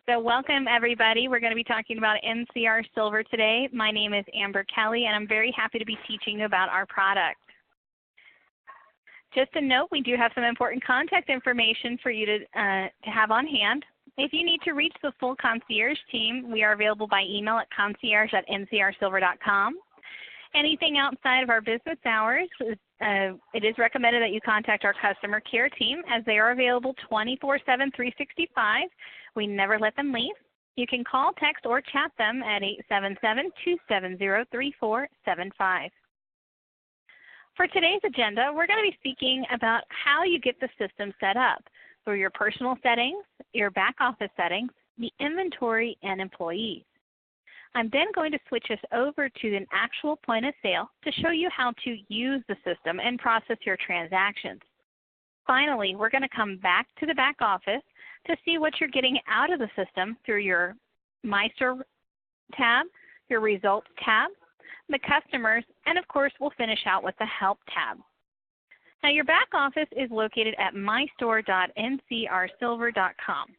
So welcome everybody. We're going to be talking about NCR Silver today. My name is Amber Kelly and I'm very happy to be teaching you about our product. Just a note, we do have some important contact information for you to have on hand. If you need to reach the full Concierge team, we are available by email at concierge@ncrsilver.com. Anything outside of our business hours, it is recommended that you contact our customer care team as they are available 24/7, 365. We never let them leave. You can call, text, or chat them at 877-270-3475. For today's agenda, we're going to be speaking about how you get the system set up through your personal settings, your back office settings, the inventory, and employees. I'm then going to switch us over to an actual point of sale to show you how to use the system and process your transactions. Finally, we're going to come back to the back office to see what you're getting out of the system through your My Store tab, your Results tab, the Customers, and of course we'll finish out with the Help tab. Now your back office is located at mystore.ncrsilver.com.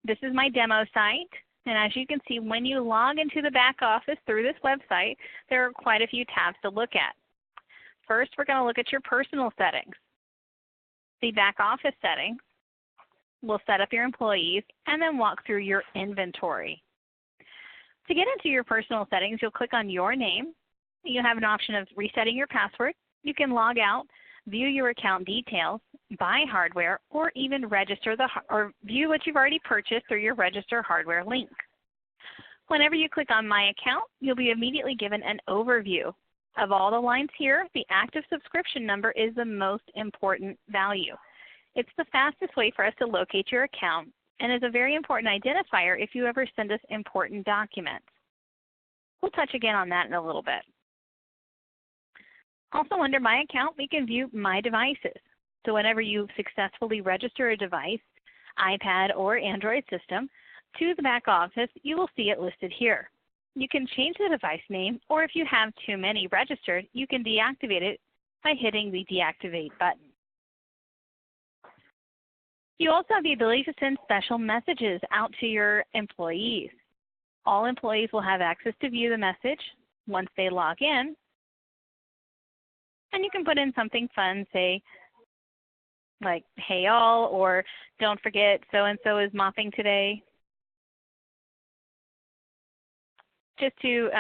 This is my demo site, and as you can see, when you log into the back office through this website, there are quite a few tabs to look at. First, we're going to look at your personal settings. The back office settings will set up your employees and then walk through your inventory. To get into your personal settings, you'll click on your name. You have an option of resetting your password. You can log out, view your account details, buy hardware, or even register or view what you've already purchased through your register hardware link. Whenever you click on My Account, you'll be immediately given an overview. Of all the lines here, the active subscription number is the most important value. It's the fastest way for us to locate your account and is a very important identifier if you ever send us important documents. We'll touch again on that in a little bit. Also under My Account, we can view My Devices. So whenever you successfully register a device, iPad or Android system, to the back office, you will see it listed here. You can change the device name, or if you have too many registered, you can deactivate it by hitting the Deactivate button. You also have the ability to send special messages out to your employees. All employees will have access to view the message once they log in. And you can put in something fun, say like, hey all, or don't forget so-and-so is mopping today. Just to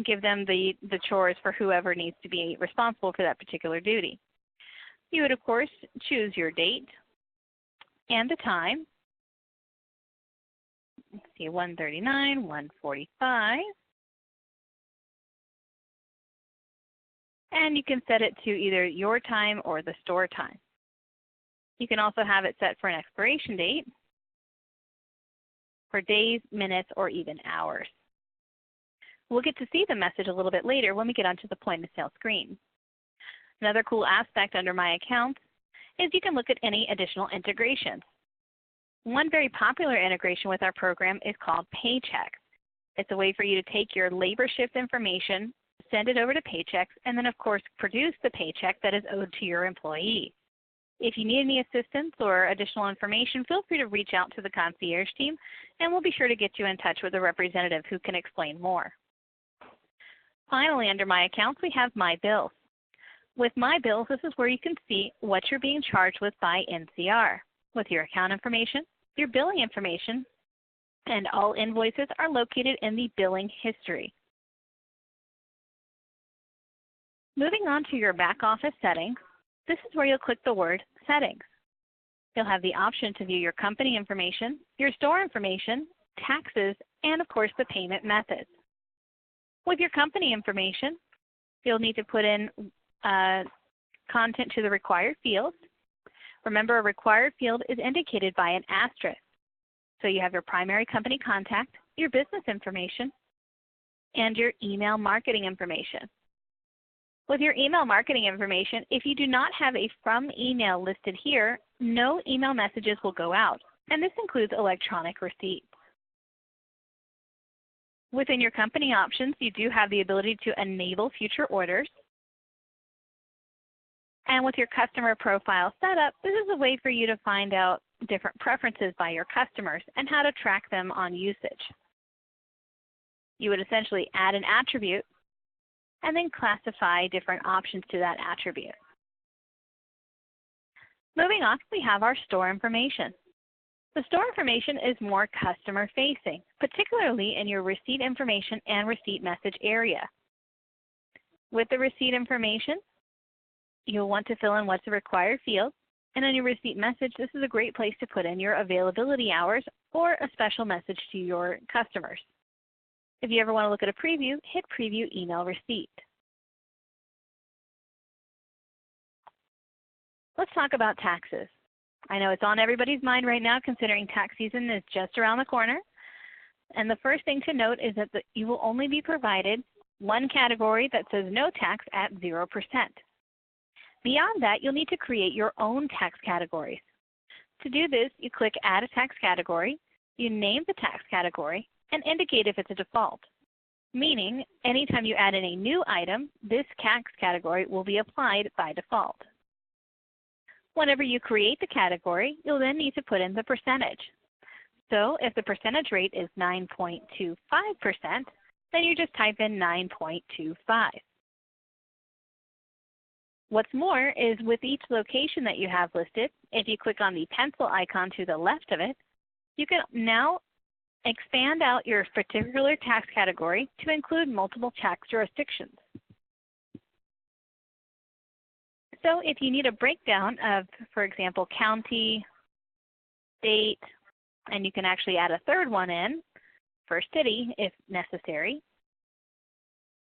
give them the chores for whoever needs to be responsible for that particular duty. You would, of course, choose your date and the time. Let's see, 1:39, 1:45. And you can set it to either your time or the store time. You can also have it set for an expiration date for days, minutes, or even hours. We'll get to see the message a little bit later when we get onto the point of sale screen. Another cool aspect under My Accounts is you can look at any additional integrations. One very popular integration with our program is called Paycheck. It's a way for you to take your labor shift information, send it over to Paycheck, and then of course produce the paycheck that is owed to your employee. If you need any assistance or additional information, feel free to reach out to the Concierge team and we'll be sure to get you in touch with a representative who can explain more. Finally, under My Accounts, we have My Bills. With My Bills, this is where you can see what you're being charged with by NCR. With your account information, your billing information, and all invoices are located in the billing history. Moving on to your back office settings, this is where you'll click the word Settings. You'll have the option to view your company information, your store information, taxes, and of course the payment methods. With your company information, you'll need to put in content to the required fields. Remember, a required field is indicated by an asterisk. So you have your primary company contact, your business information, and your email marketing information. With your email marketing information, if you do not have a From email listed here, no email messages will go out, and this includes electronic receipts. Within your company options, you do have the ability to enable future orders. And with your customer profile setup, this is a way for you to find out different preferences by your customers and how to track them on usage. You would essentially add an attribute and then classify different options to that attribute. Moving on, we have our store information. The store information is more customer facing, particularly in your receipt information and receipt message area. With the receipt information, you'll want to fill in what's the required field, and on your receipt message, this is a great place to put in your availability hours or a special message to your customers. If you ever want to look at a preview, hit Preview Email Receipt. Let's talk about taxes. I know it's on everybody's mind right now considering tax season is just around the corner. And the first thing to note is that you will only be provided one category that says no tax at 0%. Beyond that, you'll need to create your own tax categories. To do this, you click Add a Tax Category, you name the tax category, and indicate if it's a default. Meaning, anytime you add in a new item, this tax category will be applied by default. Whenever you create the category, you'll then need to put in the percentage. So if the percentage rate is 9.25%, then you just type in 9.25. What's more is with each location that you have listed, if you click on the pencil icon to the left of it, you can now expand out your particular tax category to include multiple tax jurisdictions. So if you need a breakdown of, for example, county, state, and you can actually add a third one in for city if necessary,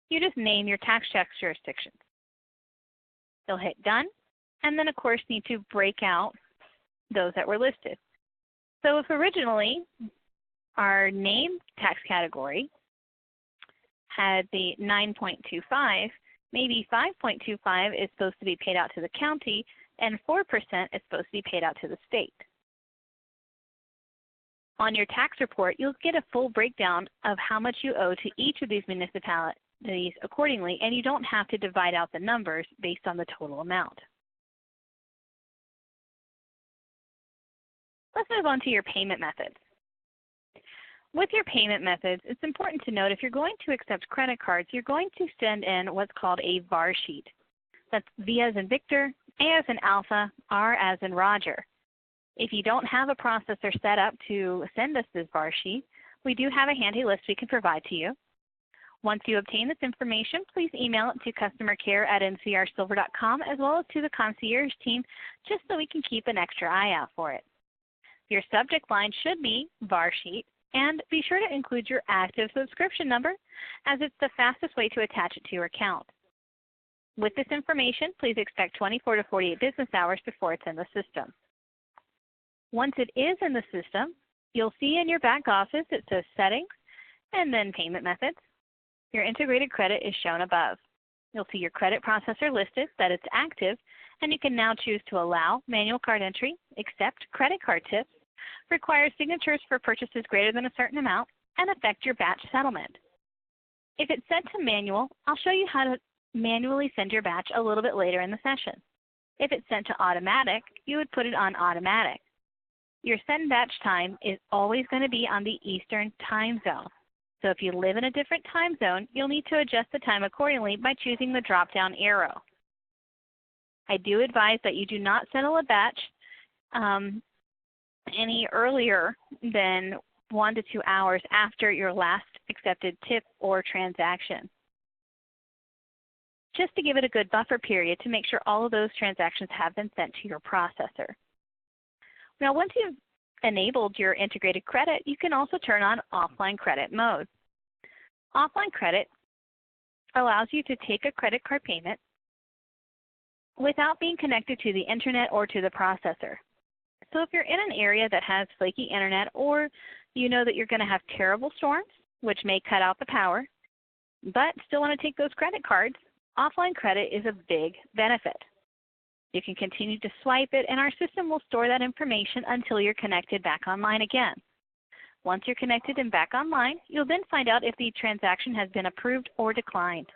you just name your tax jurisdictions. You'll hit Done, and then of course need to break out those that were listed. So if originally our name tax category had the 9.25, maybe 5.25 is supposed to be paid out to the county, and 4% is supposed to be paid out to the state. On your tax report, you'll get a full breakdown of how much you owe to each of these municipalities accordingly, and you don't have to divide out the numbers based on the total amount. Let's move on to your payment methods. With your payment methods, it's important to note if you're going to accept credit cards, you're going to send in what's called a VAR sheet. That's V as in Victor, A as in Alpha, R as in Roger. If you don't have a processor set up to send us this VAR sheet, we do have a handy list we can provide to you. Once you obtain this information, please email it to customercare@ncrsilver.com as well as to the Concierge team just so we can keep an extra eye out for it. Your subject line should be VAR sheet, and be sure to include your active subscription number as it's the fastest way to attach it to your account. With this information, please expect 24 to 48 business hours before it's in the system. Once it is in the system, you'll see in your back office it says Settings and then Payment Methods. Your integrated credit is shown above. You'll see your credit processor listed, that it's active, and you can now choose to allow manual card entry, accept credit card tips, require signatures for purchases greater than a certain amount, and affect your batch settlement. If it's set to manual, I'll show you how to manually send your batch a little bit later in the session. If it's set to automatic, you would put it on automatic. Your send batch time is always going to be on the Eastern time zone. So if you live in a different time zone, you'll need to adjust the time accordingly by choosing the drop-down arrow. I do advise that you do not settle a batch any earlier than 1 to 2 hours after your last accepted tip or transaction, just to give it a good buffer period to make sure all of those transactions have been sent to your processor. Now, once you've enabled your integrated credit, you can also turn on offline credit mode. Offline credit allows you to take a credit card payment without being connected to the internet or to the processor. So if you're in an area that has flaky internet, or you know that you're going to have terrible storms, which may cut out the power, but still want to take those credit cards, offline credit is a big benefit. You can continue to swipe it, and our system will store that information until you're connected back online again. Once you're connected and back online, you'll then find out if the transaction has been approved or declined.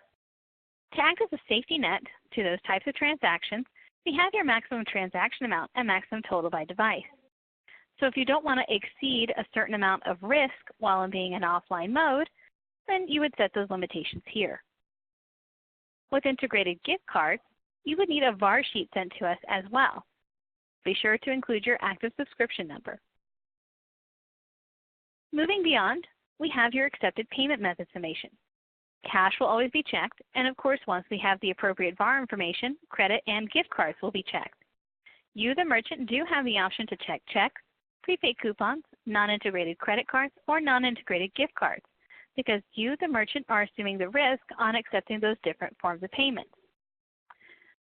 To act as a safety net to those types of transactions, we have your maximum transaction amount and maximum total by device. So if you don't want to exceed a certain amount of risk while being in offline mode, then you would set those limitations here. With integrated gift cards, you would need a VAR sheet sent to us as well. Be sure to include your active subscription number. Moving beyond, we have your accepted payment method summation. Cash will always be checked, and of course, once we have the appropriate VAR information, credit and gift cards will be checked. You, the merchant, do have the option to check checks, prepaid coupons, non-integrated credit cards, or non-integrated gift cards, because you, the merchant, are assuming the risk on accepting those different forms of payment.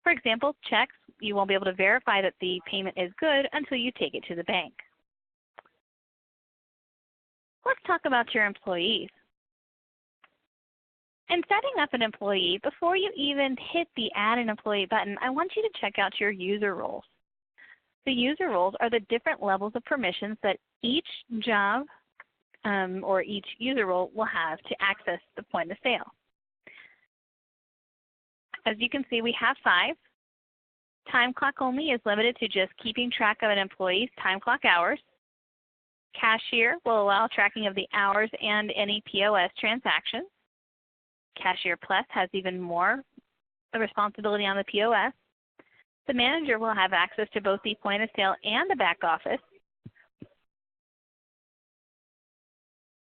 For example, checks, you won't be able to verify that the payment is good until you take it to the bank. Let's talk about your employees. In setting up an employee, before you even hit the Add an Employee button, I want you to check out your user roles. The user roles are the different levels of permissions that each job or each user role will have to access the point of sale. As you can see, we have 5. Time clock only is limited to just keeping track of an employee's time clock hours. Cashier will allow tracking of the hours and any POS transactions. Cashier Plus has even more responsibility on the POS. The manager will have access to both the point of sale and the back office.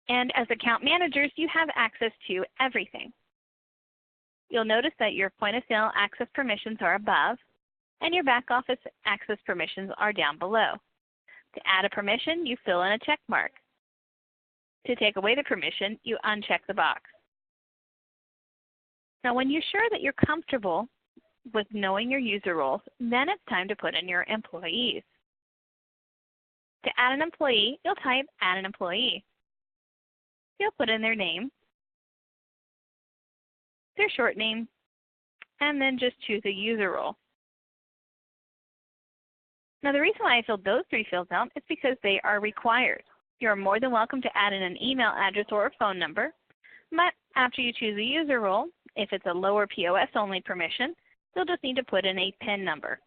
And as account managers, you have access to everything. You'll notice that your point of sale access permissions are above, and your back office access permissions are down below. To add a permission, you fill in a check mark. To take away the permission, you uncheck the box. Now, when you're sure that you're comfortable with knowing your user roles, then it's time to put in your employees. To add an employee, you'll type Add an Employee. You'll put in their name, their short name, and then just choose a user role. Now, the reason why I filled those 3 fields out is because they are required. You're more than welcome to add in an email address or a phone number, but after you choose a user role, if it's a lower POS only permission, you'll just need to put in a PIN number.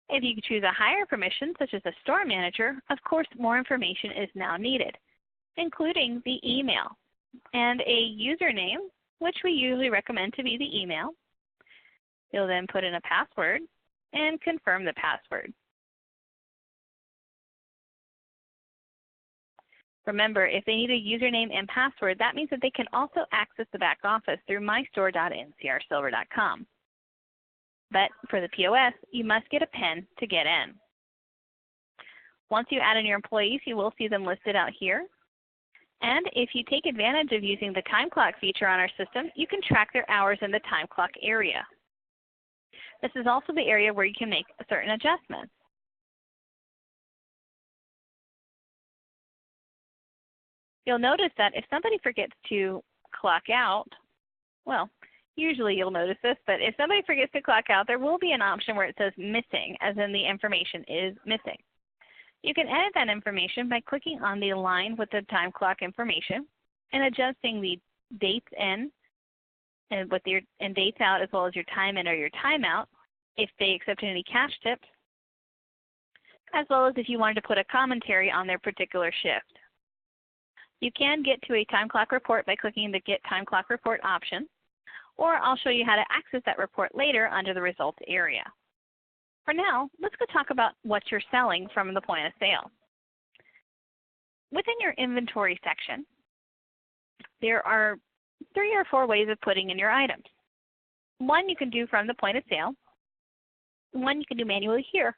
If you choose a higher permission, such as a store manager, of course more information is now needed, including the email and a username, which we usually recommend to be the email. You'll then put in a password and confirm the password. Remember, if they need a username and password, that means that they can also access the back office through mystore.ncrsilver.com. But for the POS, you must get a PIN to get in. Once you add in your employees, you will see them listed out here. And if you take advantage of using the time clock feature on our system, you can track their hours in the time clock area. This is also the area where you can make certain adjustments. You'll notice that if somebody forgets to clock out, well, usually you'll notice this, but if somebody forgets to clock out, there will be an option where it says missing, as in the information is missing. You can edit that information by clicking on the line with the time clock information and adjusting the dates in and with your and dates out, as well as your time in or your time out, if they accept any cash tips, as well as if you wanted to put a commentary on their particular shift. You can get to a time clock report by clicking the Get Time Clock Report option, or I'll show you how to access that report later under the Results area. For now, let's go talk about what you're selling from the point of sale. Within your inventory section, there are 3 or 4 ways of putting in your items. One you can do from the point of sale. One you can do manually here.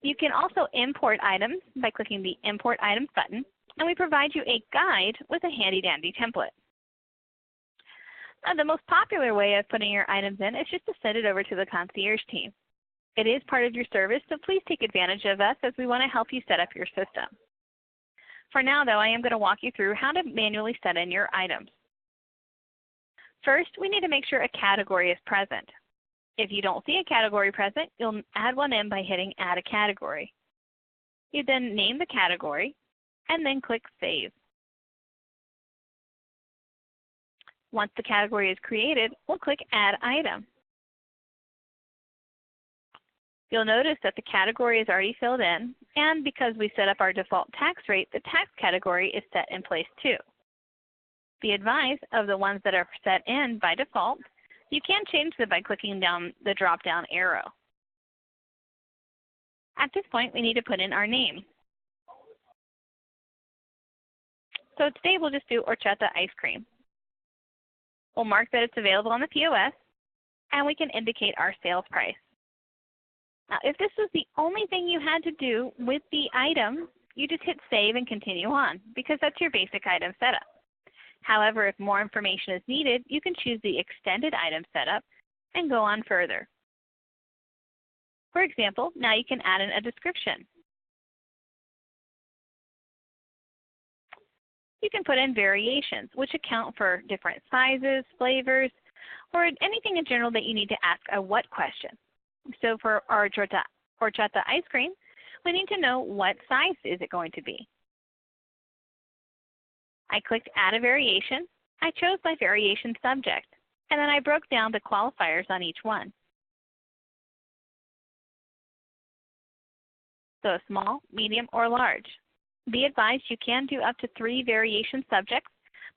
You can also import items by clicking the Import Items button, and we provide you a guide with a handy-dandy template. Now, the most popular way of putting your items in is just to send it over to the Concierge team. It is part of your service, so please take advantage of us as we want to help you set up your system. For now, though, I am going to walk you through how to manually set in your items. First, we need to make sure a category is present. If you don't see a category present, you'll add one in by hitting Add a Category. You then name the category and then click Save. Once the category is created, we'll click Add Item. You'll notice that the category is already filled in, and because we set up our default tax rate, the tax category is set in place too. Be advised of the ones that are set in by default, you can change them by clicking down the drop-down arrow. At this point, we need to put in our name. So today we'll just do horchata ice cream. We'll mark that it's available on the POS, and we can indicate our sales price. Now, if this was the only thing you had to do with the item, you just hit save and continue on, because that's your basic item setup. However, if more information is needed, you can choose the extended item setup and go on further. For example, now you can add in a description. You can put in variations, which account for different sizes, flavors, or anything in general that you need to ask a what question. So for our horchata ice cream, we need to know what size is it going to be. I clicked Add a Variation. I chose my variation subject, and then I broke down the qualifiers on each one. So small, medium, or large. Be advised you can do up to 3 variation subjects,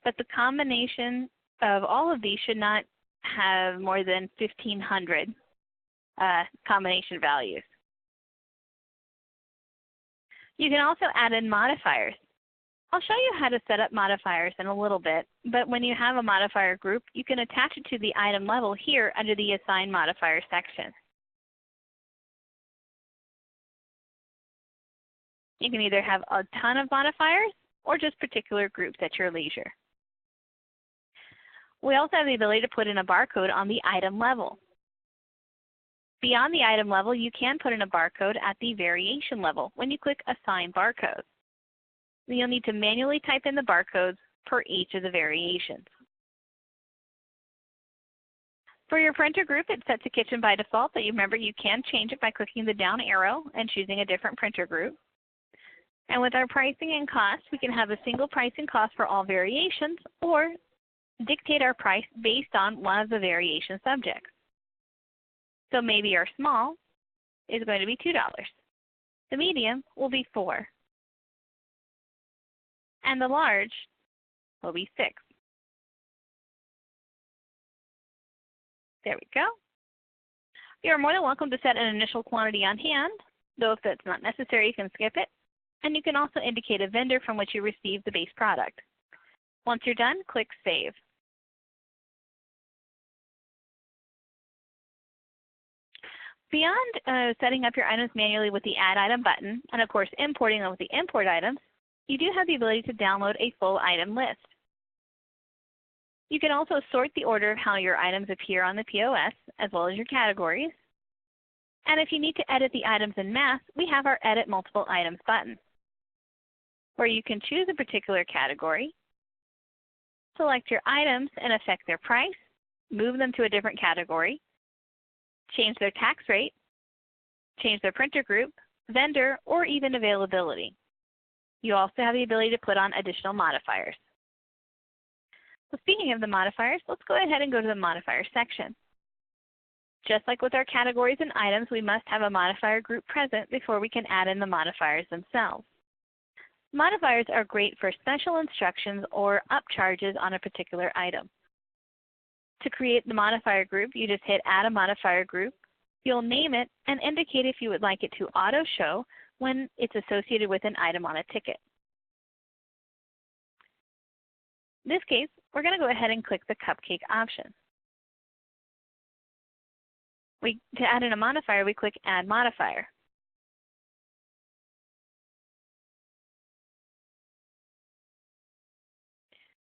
but the combination of all of these should not have more than 1,500 combination values. You can also add in modifiers. I'll show you how to set up modifiers in a little bit, but when you have a modifier group, you can attach it to the item level here under the Assign Modifier section. You can either have a ton of modifiers or just particular groups at your leisure. We also have the ability to put in a barcode on the item level. Beyond the item level, you can put in a barcode at the variation level when you click Assign Barcode. You'll need to manually type in the barcodes for each of the variations. For your printer group, it's set to kitchen by default, but remember you can change it by clicking the down arrow and choosing a different printer group. And with our pricing and cost, we can have a single price and cost for all variations, or dictate our price based on one of the variation subjects. So maybe our small is going to be $2. The medium will be $4. And the large will be $6. There we go. You are more than welcome to set an initial quantity on hand, though if that's not necessary, you can skip it. And you can also indicate a vendor from which you received the base product. Once you're done, click Save. Beyond setting up your items manually with the Add Item button, and of course importing them with the Import Items, you do have the ability to download a full item list. You can also sort the order of how your items appear on the POS, as well as your categories. And if you need to edit the items en masse, we have our Edit Multiple Items button, where you can choose a particular category, select your items and affect their price, move them to a different category, change their tax rate, change their printer group, vendor, or even availability. You also have the ability to put on additional modifiers. So speaking of the modifiers, let's go ahead and go to the modifier section. Just like with our categories and items, we must have a modifier group present before we can add in the modifiers themselves. Modifiers are great for special instructions or upcharges on a particular item. To create the modifier group, you just hit Add a Modifier Group. You'll name it and indicate if you would like it to auto-show when it's associated with an item on a ticket. In this case, we're going to go ahead and click the cupcake option. To add in a modifier, we click Add Modifier.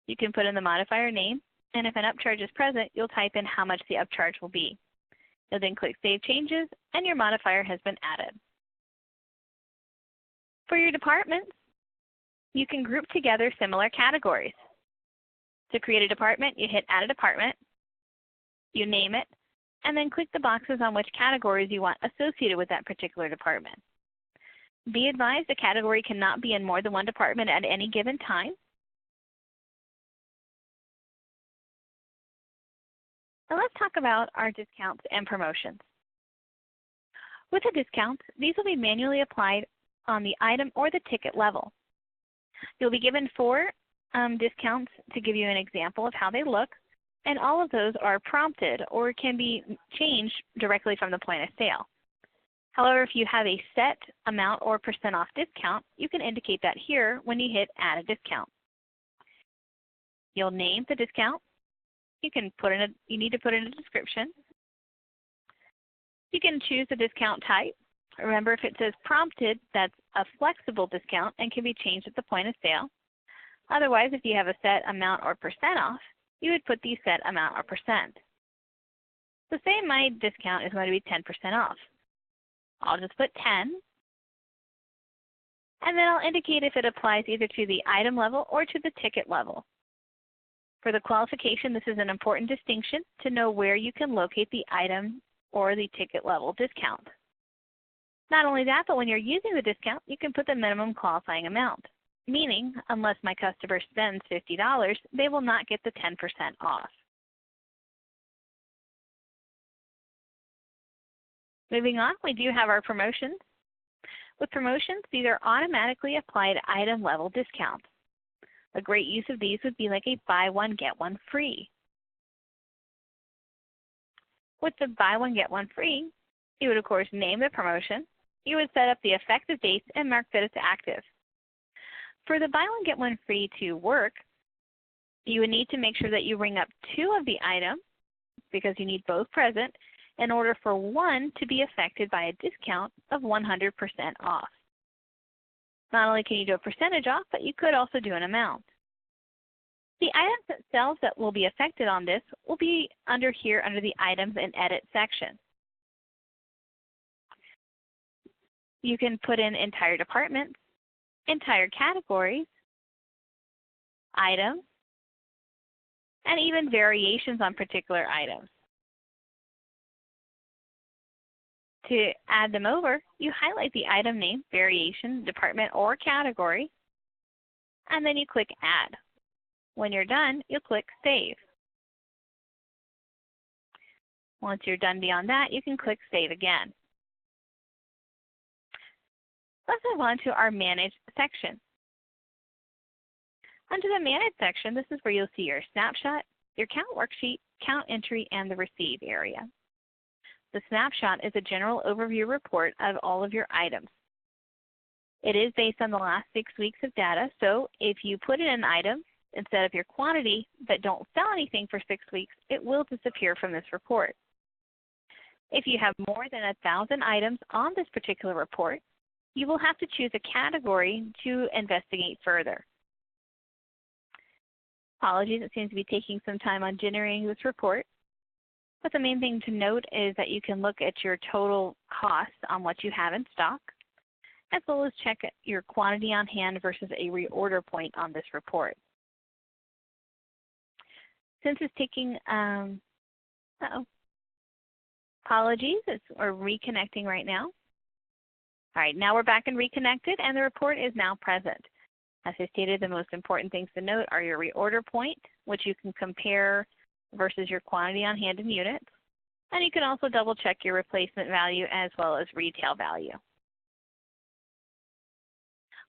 You can put in the modifier name, and if an upcharge is present, you'll type in how much the upcharge will be. You'll then click Save Changes, and your modifier has been added. For your departments, you can group together similar categories. To create a department, you hit Add a Department, you name it, and then click the boxes on which categories you want associated with that particular department. Be advised a category cannot be in more than one department at any given time. Now let's talk about our discounts and promotions. With the discounts, these will be manually applied on the item or the ticket level. You'll be given 4 discounts to give you an example of how they look, and all of those are prompted or can be changed directly from the point of sale. However, if you have a set amount or percent off discount, you can indicate that here when you hit Add a Discount. You'll name the discount. You need to put in a description. You can choose the discount type. Remember, if it says prompted, that's a flexible discount and can be changed at the point of sale. Otherwise, if you have a set amount or percent off, you would put the set amount or percent. So say my discount is going to be 10% off. I'll just put 10, and then I'll indicate if it applies either to the item level or to the ticket level. For the qualification, this is an important distinction to know where you can locate the item or the ticket level discount. Not only that, but when you're using the discount, you can put the minimum qualifying amount, meaning unless my customer spends $50, they will not get the 10% off. Moving on, we do have our promotions. With promotions, these are automatically applied item level discounts. A great use of these would be like a buy one, get one free. With the buy one, get one free, you would of course name the promotion. You would set up the effective dates and mark that it's active. For the buy one, get one free to work, you would need to make sure that you ring up 2 of the items because you need both present in order for one to be affected by a discount of 100% off. Not only can you do a percentage off, but you could also do an amount. The items themselves that will be affected on this will be under here under the Items and Edit section. You can put in entire departments, entire categories, items, and even variations on particular items. To add them over, you highlight the item name, variation, department, or category, and then you click Add. When you're done, you'll click Save. Once you're done beyond that, you can click Save again. Let's move on to our Manage section. Under the Manage section, this is where you'll see your snapshot, your count worksheet, count entry, and the receive area. The snapshot is a general overview report of all of your items. It is based on the last 6 weeks of data, so if you put in an item instead of your quantity but don't sell anything for 6 weeks, it will disappear from this report. If you have more than 1,000 items on this particular report, you will have to choose a category to investigate further. Apologies, it seems to be taking some time on generating this report. But the main thing to note is that you can look at your total costs on what you have in stock, as well as check your quantity on hand versus a reorder point on this report. Since it's taking, apologies, we're reconnecting right now. All right, now we're back and reconnected, and the report is now present. As I stated, the most important things to note are your reorder point, which you can compare versus your quantity on hand in units. And you can also double check your replacement value as well as retail value.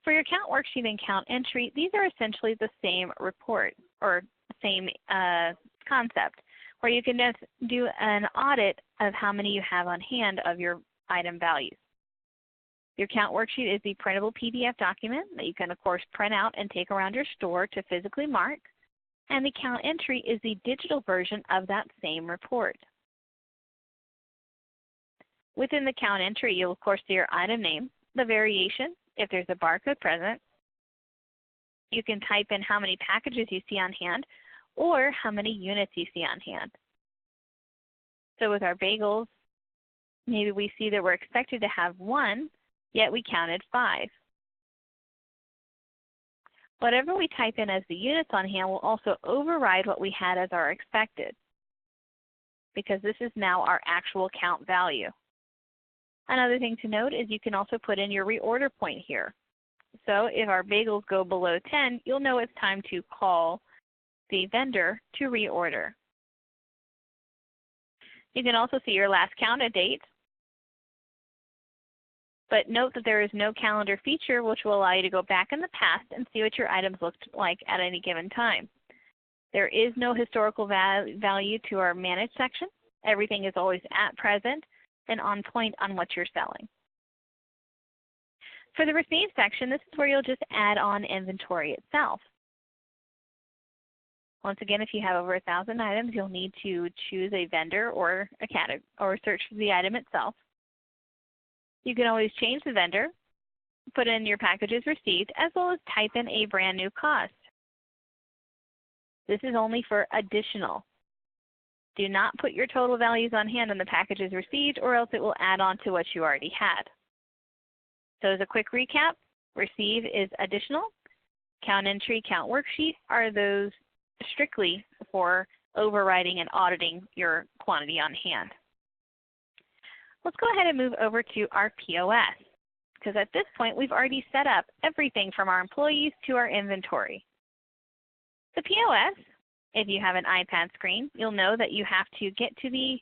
For your count worksheet and count entry, these are essentially the same report or same concept, where you can just do an audit of how many you have on hand of your item values. Your count worksheet is the printable PDF document that you can of course print out and take around your store to physically mark. And the count entry is the digital version of that same report. Within the count entry, you'll of course see your item name, the variation, if there's a barcode present. You can type in how many packages you see on hand or how many units you see on hand. So with our bagels, maybe we see that we're expected to have 1, yet we counted 5. Whatever we type in as the units on hand will also override what we had as our expected, because this is now our actual count value. Another thing to note is you can also put in your reorder point here. So if our bagels go below 10, you'll know it's time to call the vendor to reorder. You can also see your last counted date. But note that there is no calendar feature which will allow you to go back in the past and see what your items looked like at any given time. There is no historical value to our Manage section. Everything is always at present and on point on what you're selling. For the Receive section, this is where you'll just add on inventory itself. Once again, if you have over 1,000 items, you'll need to choose a vendor or a category or search for the item itself. You can always change the vendor, put in your packages received, as well as type in a brand new cost. This is only for additional. Do not put your total values on hand in the packages received, or else it will add on to what you already had. So as a quick recap, Receive is additional. Count entry, count worksheet are those strictly for overriding and auditing your quantity on hand. Let's go ahead and move over to our POS, because at this point we've already set up everything from our employees to our inventory. The POS, if you have an iPad screen, you'll know that you have to get to the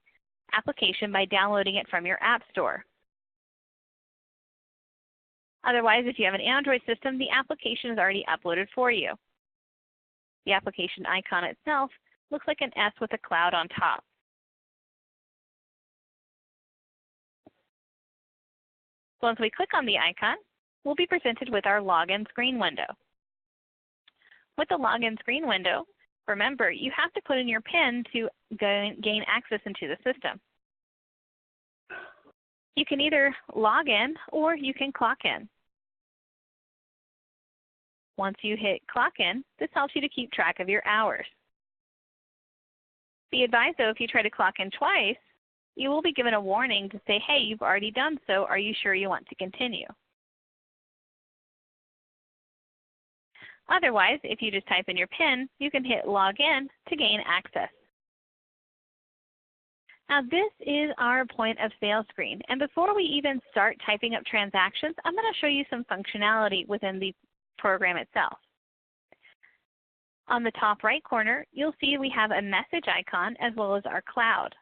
application by downloading it from your App Store. Otherwise, if you have an Android system, the application is already uploaded for you. The application icon itself looks like an S with a cloud on top. Once we click on the icon, we'll be presented with our login screen window. With the login screen window, remember you have to put in your PIN to gain access into the system. You can either log in or you can clock in. Once you hit clock in, this helps you to keep track of your hours. Be advised though, if you try to clock in twice, you will be given a warning to say, hey, you've already done so. Are you sure you want to continue? Otherwise, if you just type in your PIN, you can hit log in to gain access. Now this is our point of sale screen. And before we even start typing up transactions, I'm going to show you some functionality within the program itself. On the top right corner, you'll see we have a message icon as well as our cloud.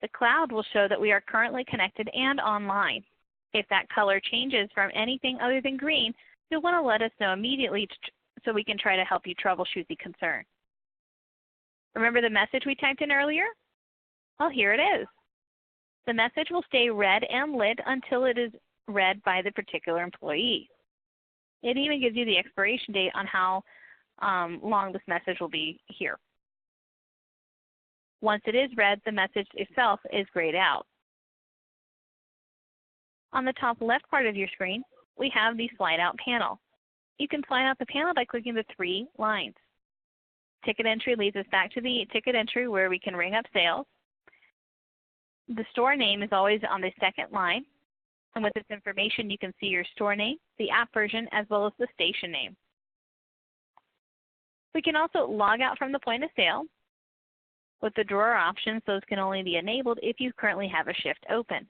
The cloud will show that we are currently connected and online. If that color changes from anything other than green, you'll want to let us know immediately so we can try to help you troubleshoot the concern. Remember the message we typed in earlier? Well, here it is. The message will stay red and lit until it is read by the particular employee. It even gives you the expiration date on how long this message will be here. Once it is read, the message itself is grayed out. On the top left part of your screen, we have the slide out panel. You can slide out the panel by clicking the 3 lines. Ticket entry leads us back to the ticket entry where we can ring up sales. The store name is always on the second line. And with this information, you can see your store name, the app version, as well as the station name. We can also log out from the point of sale. With the drawer options, those can only be enabled if you currently have a shift open.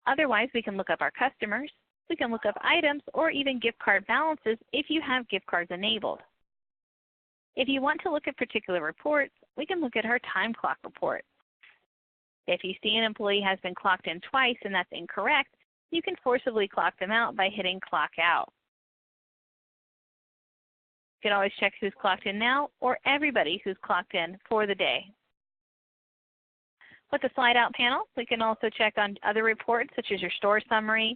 Otherwise, we can look up our customers, we can look up items, or even gift card balances if you have gift cards enabled. If you want to look at particular reports, we can look at our time clock report. If you see an employee has been clocked in twice and that's incorrect, you can forcibly clock them out by hitting clock out. You can always check who's clocked in now or everybody who's clocked in for the day. With the slide out panel, we can also check on other reports such as your store summary,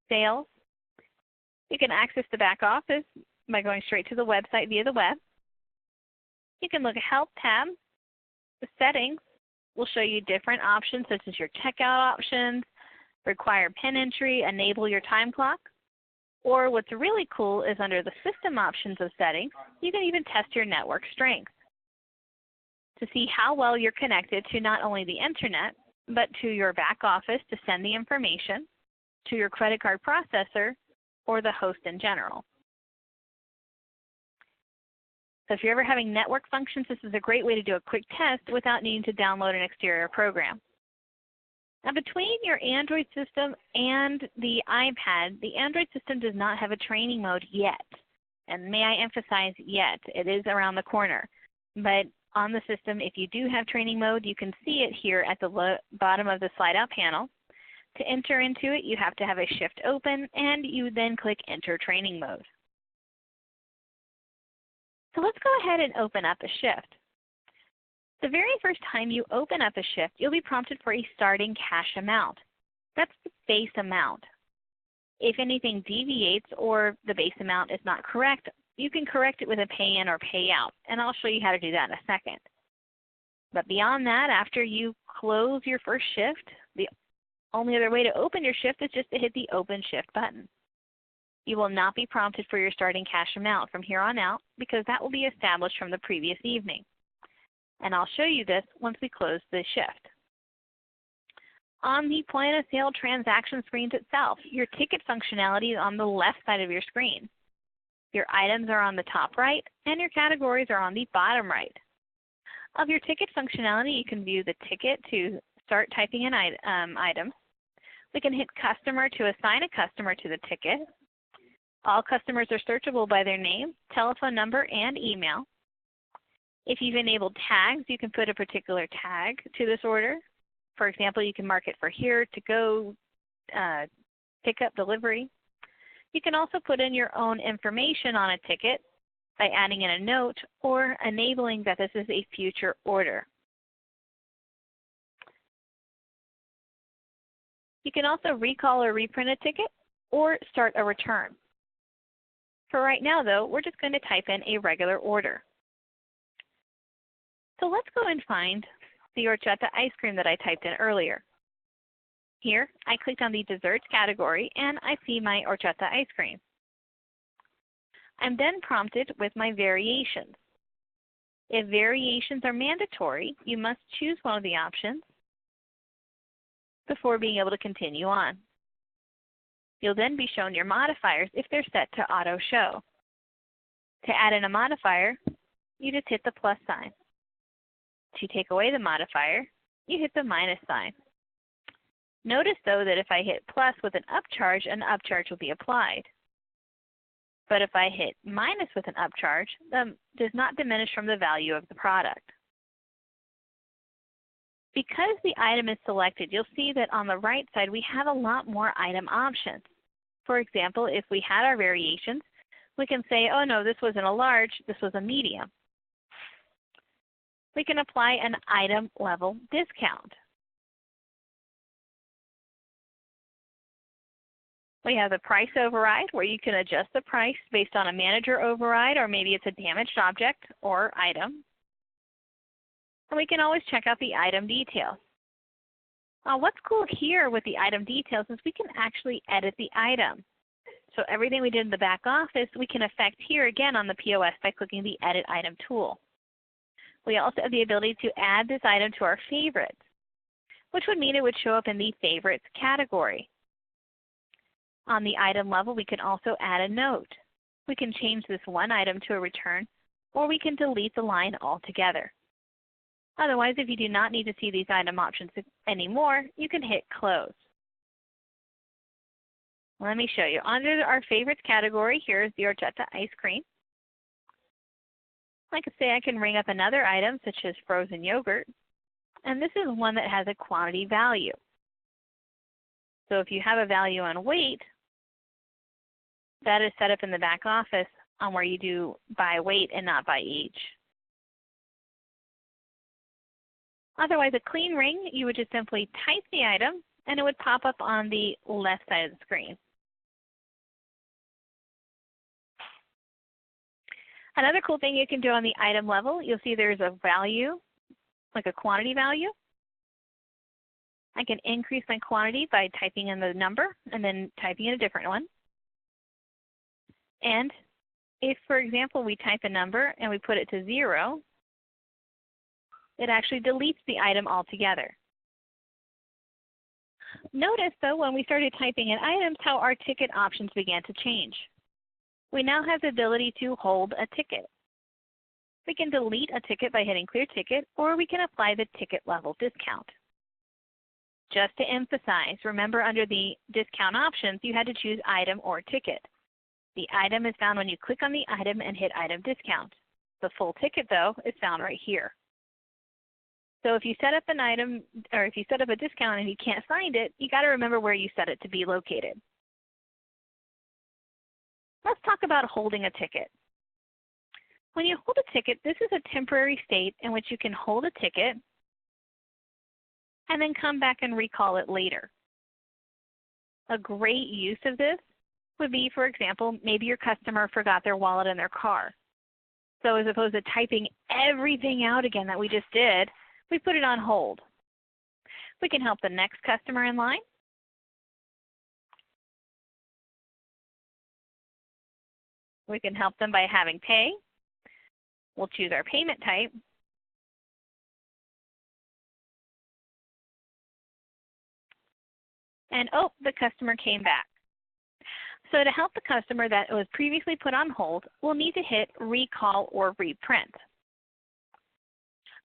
sales. You can access the back office by going straight to the website via the web. You can look at Help tab. The settings will show you different options such as your checkout options, require PIN entry, enable your time clock. Or what's really cool is under the system options of settings, you can even test your network strength to see how well you're connected to not only the internet, but to your back office to send the information, to your credit card processor, or the host in general. So if you're ever having network functions, this is a great way to do a quick test without needing to download an exterior program. Now between your Android system and the iPad, the Android system does not have a training mode yet. And may I emphasize yet, it is around the corner. But on the system, if you do have training mode, you can see it here at the bottom of the slide out panel. To enter into it, you have to have a shift open, and you then click Enter Training Mode. So let's go ahead and open up a shift. The very first time you open up a shift, you'll be prompted for a starting cash amount. That's the base amount. If anything deviates or the base amount is not correct, you can correct it with a pay in or pay out, and I'll show you how to do that in a second. But beyond that, after you close your first shift, the only other way to open your shift is just to hit the Open Shift button. You will not be prompted for your starting cash amount from here on out because that will be established from the previous evening. And I'll show you this once we close the shift. On the point of sale transaction screens itself, your ticket functionality is on the left side of your screen. Your items are on the top right, and your categories are on the bottom right. Of your ticket functionality, you can view the ticket to start typing in items. We can hit Customer to assign a customer to the ticket. All customers are searchable by their name, telephone number, and email. If you've enabled tags, you can put a particular tag to this order. For example, you can mark it for here, to go, pickup, delivery. You can also put in your own information on a ticket by adding in a note or enabling that this is a future order. You can also recall or reprint a ticket or start a return. For right now, though, we're just going to type in a regular order. So let's go and find the horchata ice cream that I typed in earlier. Here, I clicked on the desserts category, and I see my horchata ice cream. I'm then prompted with my variations. If variations are mandatory, you must choose one of the options before being able to continue on. You'll then be shown your modifiers if they're set to auto show. To add in a modifier, you just hit the plus sign. To take away the modifier, you hit the minus sign. Notice though that if I hit plus with an upcharge will be applied. But if I hit minus with an upcharge, that does not diminish from the value of the product. Because the item is selected, you'll see that on the right side we have a lot more item options. For example, if we had our variations, we can say, oh no, this wasn't a large, this was a medium. We can apply an item level discount. We have the price override where you can adjust the price based on a manager override, or maybe it's a damaged object or item. And we can always check out the item details. What's cool here with the item details is we can actually edit the item. So everything we did in the back office, we can affect here again on the POS by clicking the Edit Item tool. We also have the ability to add this item to our favorites, which would mean it would show up in the favorites category. On the item level, we can also add a note. We can change this one item to a return, or we can delete the line altogether. Otherwise, if you do not need to see these item options anymore, you can hit Close. Let me show you. Under our favorites category, here is the horchata ice cream. I could say I can ring up another item, such as frozen yogurt, and this is one that has a quantity value. So if you have a value on weight, that is set up in the back office on where you do by weight and not by each. Otherwise, a clean ring, you would just simply type the item, and it would pop up on the left side of the screen. Another cool thing you can do on the item level, you'll see there's a value, like a quantity value. I can increase my quantity by typing in the number and then typing in a different one. And if, for example, we type a number and we put it to 0, it actually deletes the item altogether. Notice, though, when we started typing in items, how our ticket options began to change. We now have the ability to hold a ticket. We can delete a ticket by hitting Clear Ticket, or we can apply the ticket level discount. Just to emphasize, remember under the discount options, you had to choose item or ticket. The item is found when you click on the item and hit Item Discount. The full ticket, though, is found right here. So if you set up an item, or if you set up a discount and you can't find it, you got to remember where you set it to be located. Let's talk about holding a ticket. When you hold a ticket, this is a temporary state in which you can hold a ticket and then come back and recall it later. A great use of this would be, for example, maybe your customer forgot their wallet in their car. So as opposed to typing everything out again that we just did, we put it on hold. We can help the next customer in line. We can help them by having pay. We'll choose our payment type. And oh, the customer came back. So to help the customer that was previously put on hold, we'll need to hit recall or reprint.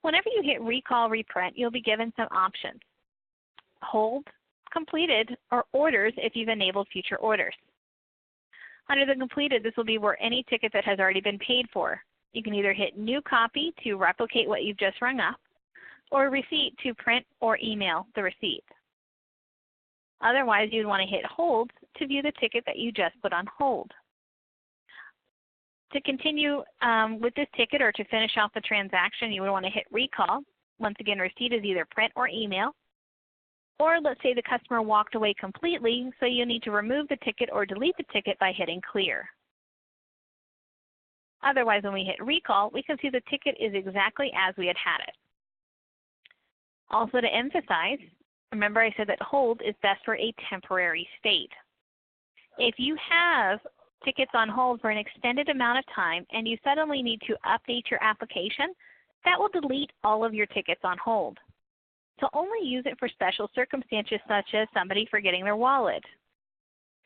Whenever you hit recall, reprint, you'll be given some options. Hold, completed, or orders if you've enabled future orders. Under the completed, this will be where any ticket that has already been paid for. You can either hit new copy to replicate what you've just rung up, or receipt to print or email the receipt. Otherwise, you'd want to hit hold to view the ticket that you just put on hold. To continue with this ticket or to finish off the transaction, you would want to hit recall. Once again, receipt is either print or email. Or let's say the customer walked away completely, so you need to remove the ticket or delete the ticket by hitting clear. Otherwise, when we hit recall, we can see the ticket is exactly as we had it. Also to emphasize, remember I said that hold is best for a temporary state. If you have tickets on hold for an extended amount of time and you suddenly need to update your application, that will delete all of your tickets on hold. So only use it for special circumstances such as somebody forgetting their wallet,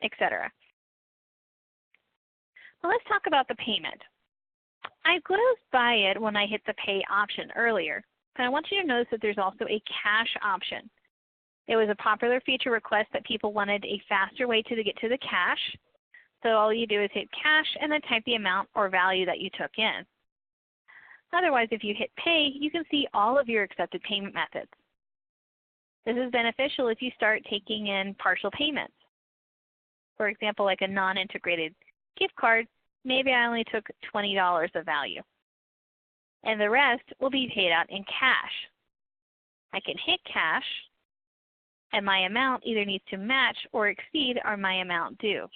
etc. Well, let's talk about the payment. I closed by it when I hit the pay option earlier, but I want you to notice that there's also a cash option. It was a popular feature request that people wanted a faster way to get to the cash. So all you do is hit cash and then type the amount or value that you took in. Otherwise, if you hit pay, you can see all of your accepted payment methods. This is beneficial if you start taking in partial payments. For example, like a non-integrated gift card, maybe I only took $20 of value. And the rest will be paid out in cash. I can hit cash, and my amount either needs to match or exceed my amount due.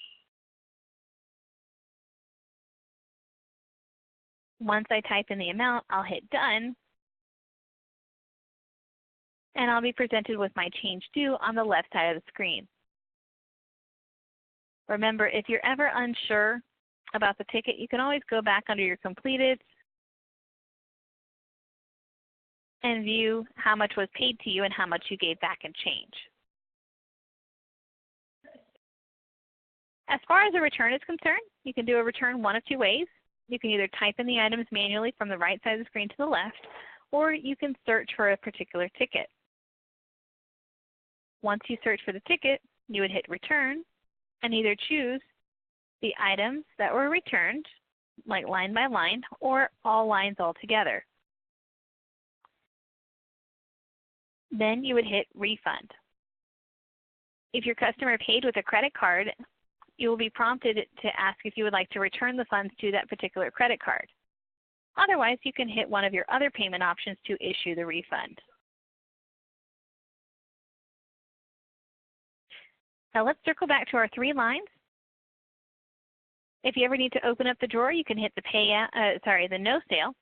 Once I type in the amount, I'll hit done, and I'll be presented with my change due on the left side of the screen. Remember, if you're ever unsure about the ticket, you can always go back under your completed and view how much was paid to you and how much you gave back in change. As far as a return is concerned, you can do a return one of two ways. You can either type in the items manually from the right side of the screen to the left, or you can search for a particular ticket. Once you search for the ticket, you would hit return and either choose the items that were returned, like line by line, or all lines all together. Then you would hit refund. If your customer paid with a credit card, you will be prompted to ask if you would like to return the funds to that particular credit card. Otherwise, you can hit one of your other payment options to issue the refund. Now let's circle back to our three lines. If you ever need to open up the drawer, you can hit the no sale.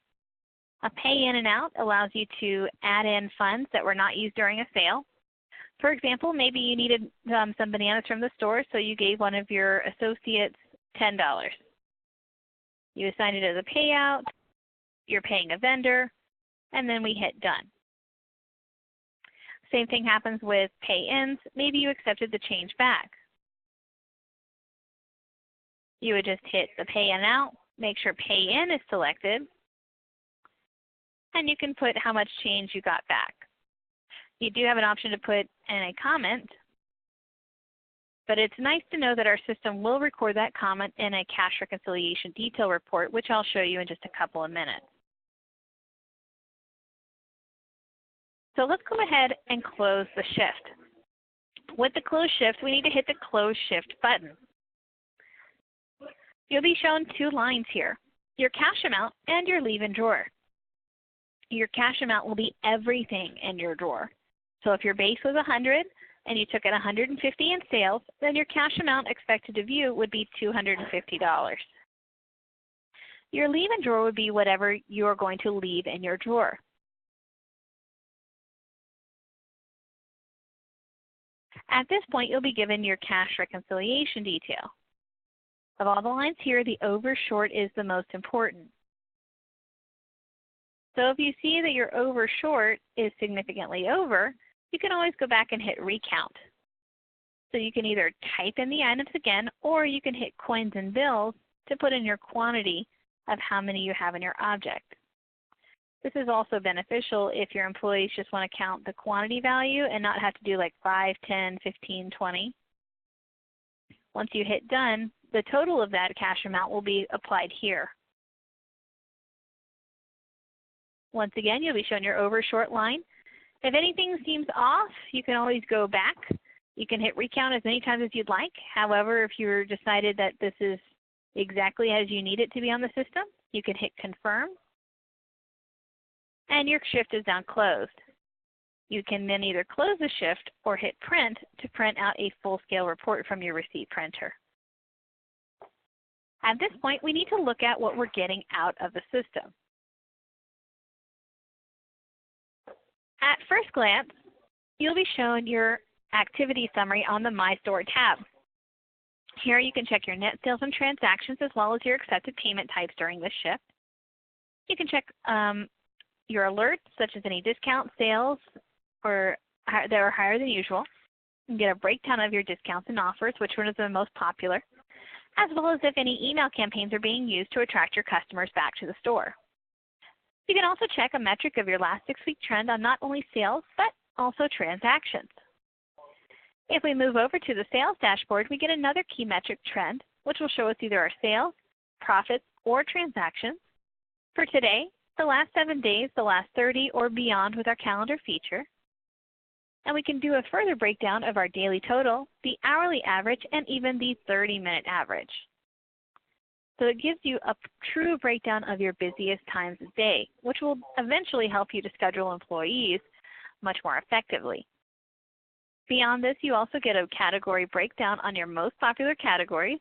A pay in and out allows you to add in funds that were not used during a sale. For example, maybe you needed some bananas from the store, so you gave one of your associates $10. You assigned it as a payout, you're paying a vendor, and then we hit done. Same thing happens with pay-ins. Maybe you accepted the change back. You would just hit the pay in out, make sure pay in is selected, and you can put how much change you got back. You do have an option to put in a comment, but it's nice to know that our system will record that comment in a cash reconciliation detail report, which I'll show you in just a couple of minutes. So let's go ahead and close the shift. With the close shift, we need to hit the close shift button. You'll be shown two lines here, your cash amount and your leave in drawer. Your cash amount will be everything in your drawer. So if your base was 100 and you took it 150 in sales, then your cash amount expected to view would be $250. Your leave in drawer would be whatever you are going to leave in your drawer. At this point, you'll be given your cash reconciliation detail. Of all the lines here, the over short is the most important. So if you see that your over short is significantly over, you can always go back and hit recount. So you can either type in the items again, or you can hit coins and bills to put in your quantity of how many you have in your object. This is also beneficial if your employees just want to count the quantity value and not have to do like 5, 10, 15, 20. Once you hit done, the total of that cash amount will be applied here. Once again, you'll be shown your over short line. If anything seems off, you can always go back. You can hit recount as many times as you'd like. However, if you decided that this is exactly as you need it to be on the system, you can hit confirm. And your shift is now closed. You can then either close the shift or hit print to print out a full-scale report from your receipt printer. At this point, we need to look at what we're getting out of the system. At first glance, you'll be shown your activity summary on the My Store tab. Here you can check your net sales and transactions as well as your accepted payment types during this shift. You can check your alerts, such as any discount sales that are higher than usual. You can get a breakdown of your discounts and offers, which one is the most popular, as well as if any email campaigns are being used to attract your customers back to the store. You can also check a metric of your last 6-week trend on not only sales, but also transactions. If we move over to the sales dashboard, we get another key metric trend, which will show us either our sales, profits, or transactions. For today, the last 7 days, the last 30, or beyond with our calendar feature. And we can do a further breakdown of our daily total, the hourly average, and even the 30-minute average. So it gives you a true breakdown of your busiest times of day, which will eventually help you to schedule employees much more effectively. Beyond this, you also get a category breakdown on your most popular categories,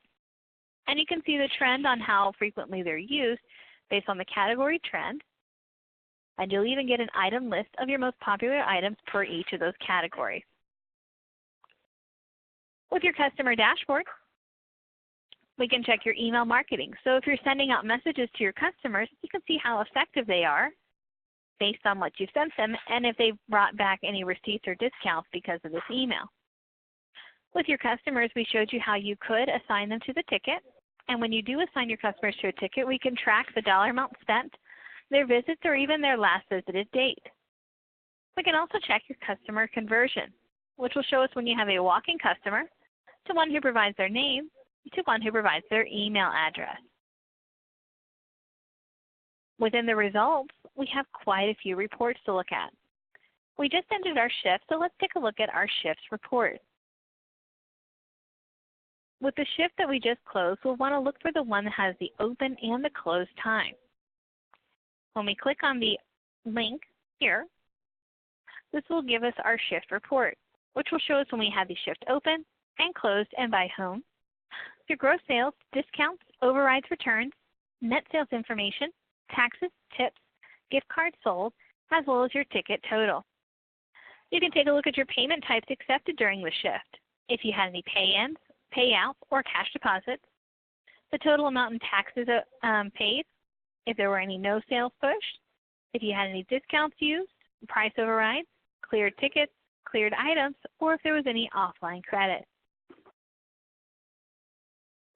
and you can see the trend on how frequently they're used based on the category trend, and you'll even get an item list of your most popular items per each of those categories. With your customer dashboard, we can check your email marketing. So if you're sending out messages to your customers, you can see how effective they are based on what you've sent them and if they've brought back any receipts or discounts because of this email. With your customers, we showed you how you could assign them to the ticket. And when you do assign your customers to a ticket, we can track the dollar amount spent, their visits, or even their last visited date. We can also check your customer conversion, which will show us when you have a walk-in customer to one who provides their name to one who provides their email address. Within the results, we have quite a few reports to look at. We just ended our shift, so let's take a look at our shifts report. With the shift that we just closed, we'll want to look for the one that has the open and the close time. When we click on the link here, this will give us our shift report, which will show us when we had the shift open and closed and by whom, your gross sales, discounts, overrides, returns, net sales information, taxes, tips, gift cards sold, as well as your ticket total. You can take a look at your payment types accepted during the shift. If you had any pay-ins, payouts, or cash deposits, the total amount in taxes paid, if there were any no sales pushed, if you had any discounts used, price overrides, cleared tickets, cleared items, or if there was any offline credit.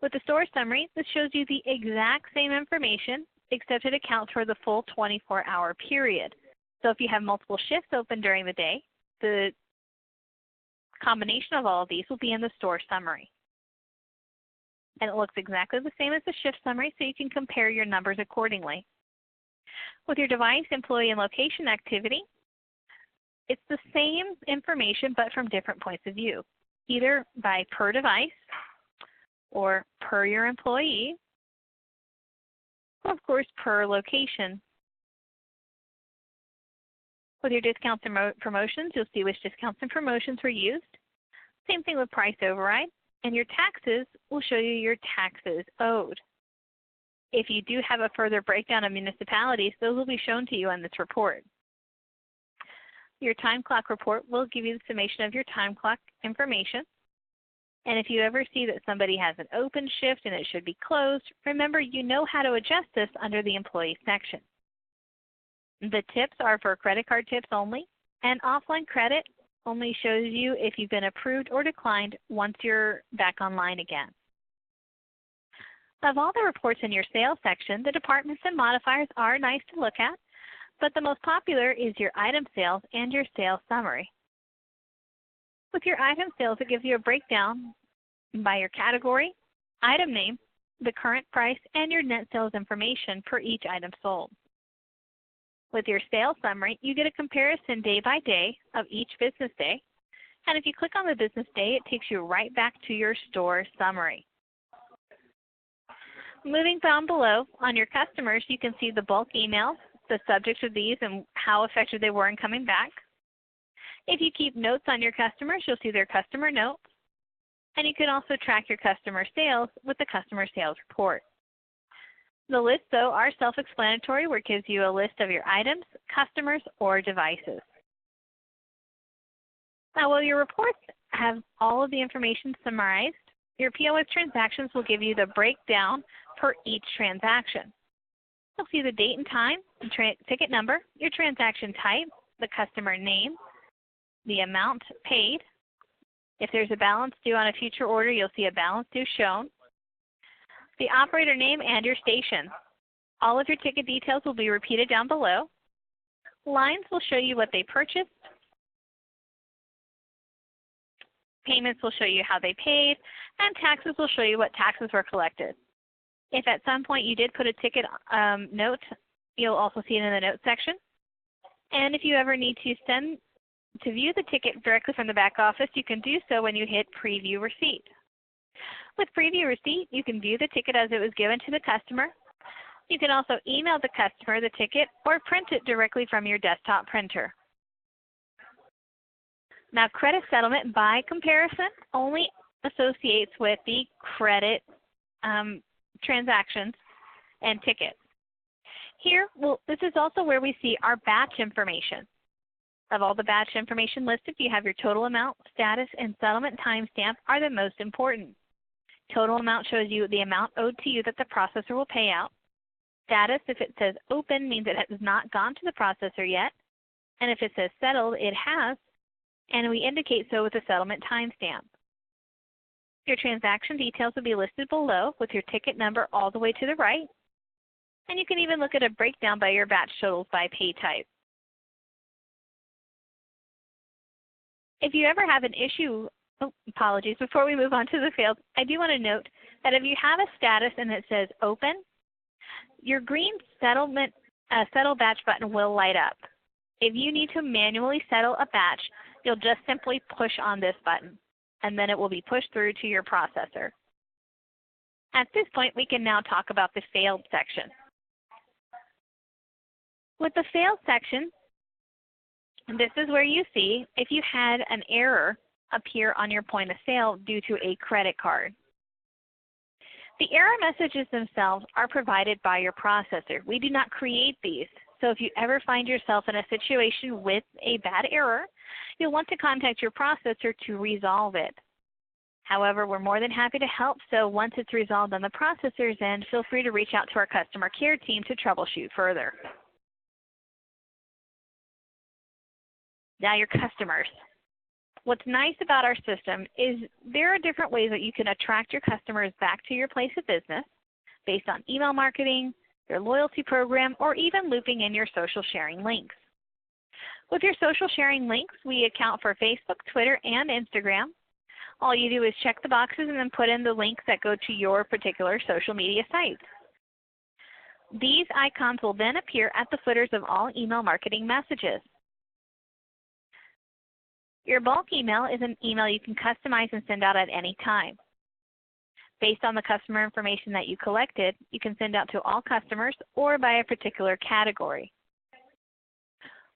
With the store summary, this shows you the exact same information, except it accounts for the full 24-hour period. So if you have multiple shifts open during the day, the combination of all of these will be in the store summary. And it looks exactly the same as the shift summary, so you can compare your numbers accordingly. With your device, employee, and location activity, It's the same information but from different points of view, either by per device or per your employee, or of course per location. With your discounts and promotions, you'll see which discounts and promotions were used. Same thing with price override. And your taxes will show you your taxes owed. If you do have a further breakdown of municipalities, those will be shown to you on this report. Your time clock report will give you the summation of your time clock information. And if you ever see that somebody has an open shift and it should be closed, remember you know how to adjust this under the employee section. The tips are for credit card tips only, and offline credit only shows you if you've been approved or declined once you're back online again. Of all the reports in your sales section, the departments and modifiers are nice to look at, but the most popular is your item sales and your sales summary. With your item sales, it gives you a breakdown by your category, item name, the current price, and your net sales information per each item sold. With your sales summary, you get a comparison day by day of each business day. And if you click on the business day, it takes you right back to your store summary. Moving down below, on your customers, you can see the bulk emails, the subject of these, and how effective they were in coming back. If you keep notes on your customers, you'll see their customer notes. And you can also track your customer sales with the customer sales report. The lists, though, are self-explanatory, where it gives you a list of your items, customers, or devices. Now, while your reports have all of the information summarized, your POS transactions will give you the breakdown per each transaction. You'll see the date and time, the ticket number, your transaction type, the customer name, the amount paid. If there's a balance due on a future order, you'll see a balance due shown. The operator name and your station. All of your ticket details will be repeated down below. Lines will show you what they purchased. Payments will show you how they paid, and taxes will show you what taxes were collected. If at some point you did put a ticket note, you'll also see it in the notes section. And if you ever need to view the ticket directly from the back office, you can do so when you hit Preview Receipt. With Preview Receipt, you can view the ticket as it was given to the customer. You can also email the customer the ticket or print it directly from your desktop printer. Now, credit settlement, by comparison, only associates with the credit transactions and tickets. Here, this is also where we see our batch information. Of all the batch information listed, you have your total amount, status, and settlement timestamp are the most important. Total amount shows you the amount owed to you that the processor will pay out. Status, if it says open, means it has not gone to the processor yet. And if it says settled, it has. And we indicate so with the settlement timestamp. Your transaction details will be listed below with your ticket number all the way to the right. And you can even look at a breakdown by your batch totals by pay type. If you ever have an issue, apologies, before we move on to the field, I do want to note that if you have a status and it says open, your green settle batch button will light up. If you need to manually settle a batch, you'll just simply push on this button, and then it will be pushed through to your processor. At this point, we can now talk about the failed section. With the failed section, this is where you see if you had an error appear on your point of sale due to a credit card. The error messages themselves are provided by your processor. We do not create these. So if you ever find yourself in a situation with a bad error, you'll want to contact your processor to resolve it. However, we're more than happy to help, so once it's resolved on the processor's end, feel free to reach out to our customer care team to troubleshoot further. Now your customers. What's nice about our system is there are different ways that you can attract your customers back to your place of business based on email marketing, your loyalty program, or even looping in your social sharing links. With your social sharing links, we account for Facebook, Twitter, and Instagram. All you do is check the boxes and then put in the links that go to your particular social media sites. These icons will then appear at the footers of all email marketing messages. Your bulk email is an email you can customize and send out at any time. Based on the customer information that you collected, you can send out to all customers or by a particular category.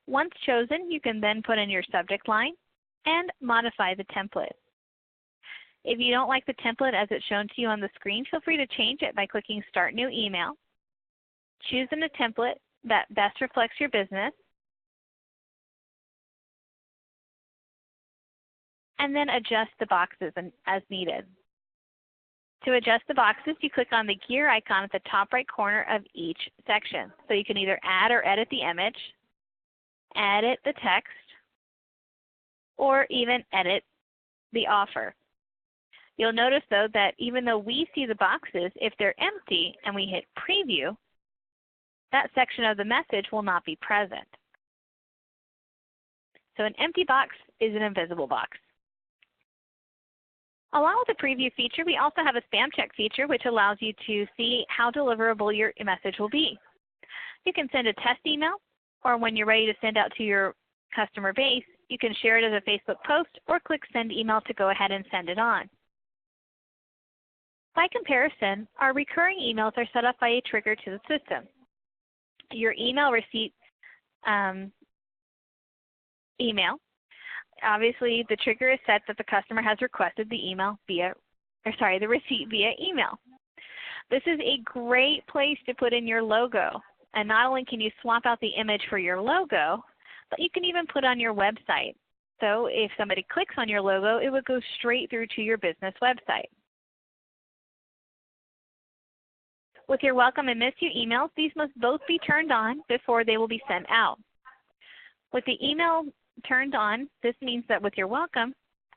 Once chosen, you can then put in your subject line and modify the template. If you don't like the template as it's shown to you on the screen, feel free to change it by clicking Start New Email, choosing a template that best reflects your business, and then adjust the boxes as needed. To adjust the boxes, you click on the gear icon at the top right corner of each section. So you can either add or edit the image, edit the text, or even edit the offer. You'll notice though that even though we see the boxes, if they're empty and we hit preview, that section of the message will not be present. So an empty box is an invisible box. Along with the preview feature, we also have a spam check feature which allows you to see how deliverable your message will be. You can send a test email, or when you're ready to send out to your customer base, you can share it as a Facebook post or click Send Email to go ahead and send it on. By comparison, our recurring emails are set up by a trigger to the system. Your email receipt email, obviously the trigger is set that the customer has requested the receipt via email. This is a great place to put in your logo. And not only can you swap out the image for your logo, but you can even put on your website. So if somebody clicks on your logo, it would go straight through to your business website. With your welcome and miss you emails, these must both be turned on before they will be sent out. With the email turned on, this means that with your welcome,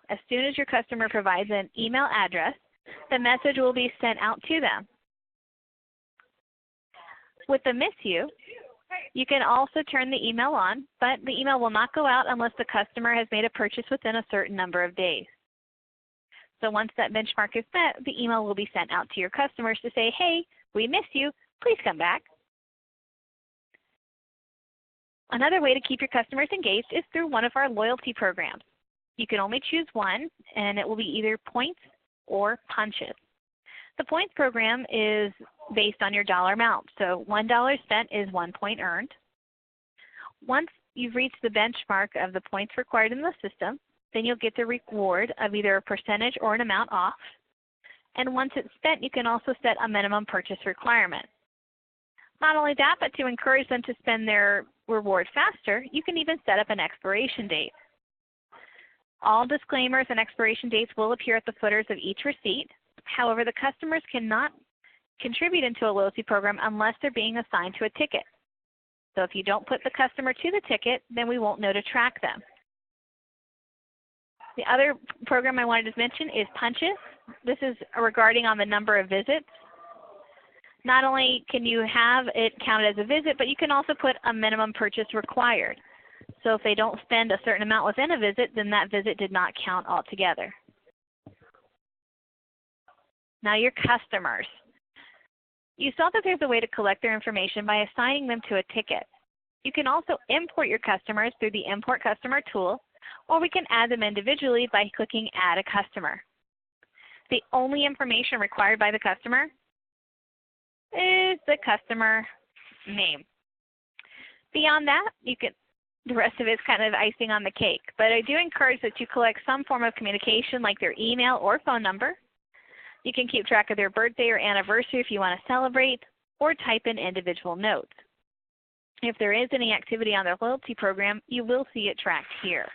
as soon as your customer provides an email address, the message will be sent out to them. With the miss you, you can also turn the email on, but the email will not go out unless the customer has made a purchase within a certain number of days. So once that benchmark is met, the email will be sent out to your customers to say, hey, we miss you, please come back. Another way to keep your customers engaged is through one of our loyalty programs. You can only choose one, and it will be either points or punches. The points program is based on your dollar amount. So $1 spent is 1 point earned. Once you've reached the benchmark of the points required in the system, then you'll get the reward of either a percentage or an amount off. And once it's spent, you can also set a minimum purchase requirement. Not only that, but to encourage them to spend their reward faster, you can even set up an expiration date. All disclaimers and expiration dates will appear at the footers of each receipt. However, the customers cannot contribute into a loyalty program unless they're being assigned to a ticket. So if you don't put the customer to the ticket, then we won't know to track them. The other program I wanted to mention is punches. This is regarding on the number of visits. Not only can you have it counted as a visit, but you can also put a minimum purchase required. So if they don't spend a certain amount within a visit, then that visit did not count altogether. Now your customers. You saw that there's a way to collect their information by assigning them to a ticket. You can also import your customers through the Import Customer tool, or we can add them individually by clicking Add a Customer. The only information required by the customer is the customer name. Beyond that, the rest of it is kind of icing on the cake. But I do encourage that you collect some form of communication like their email or phone number. You can keep track of their birthday or anniversary if you want to celebrate, or type in individual notes. If there is any activity on their loyalty program, you will see it tracked here.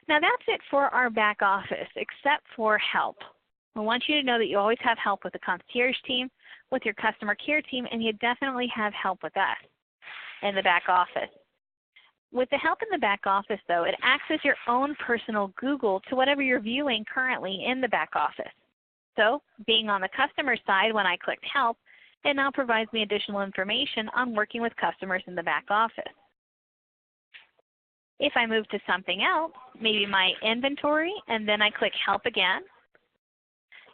Now that's it for our back office, except for help. I want you to know that you always have help with the Concierge team, with your customer care team, and you definitely have help with us in the back office. With the help in the back office, though, it acts as your own personal Google to whatever you're viewing currently in the back office. So being on the customer side, when I clicked Help, it now provides me additional information on working with customers in the back office. If I move to something else, maybe my inventory, and then I click Help again,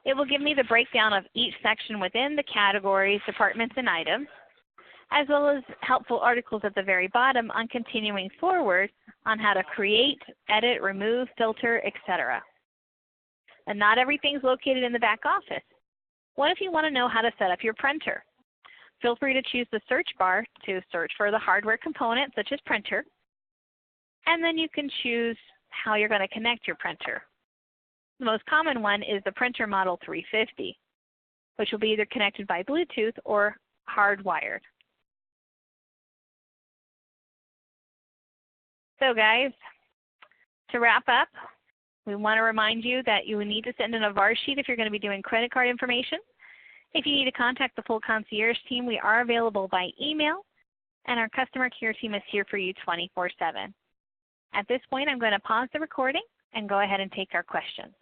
it will give me the breakdown of each section within the categories, departments, and items. as well as helpful articles at the very bottom on continuing forward on how to create, edit, remove, filter, etc. And not everything's located in the back office. What if you want to know how to set up your printer? Feel free to choose the search bar to search for the hardware component, such as printer, and then you can choose how you're going to connect your printer. The most common one is the printer model 350, which will be either connected by Bluetooth or hardwired. So guys, to wrap up, we want to remind you that you will need to send in a VAR sheet if you're going to be doing credit card information. If you need to contact the full Concierge team, we are available by email, and our customer care team is here for you 24/7. At this point, I'm going to pause the recording and go ahead and take our questions.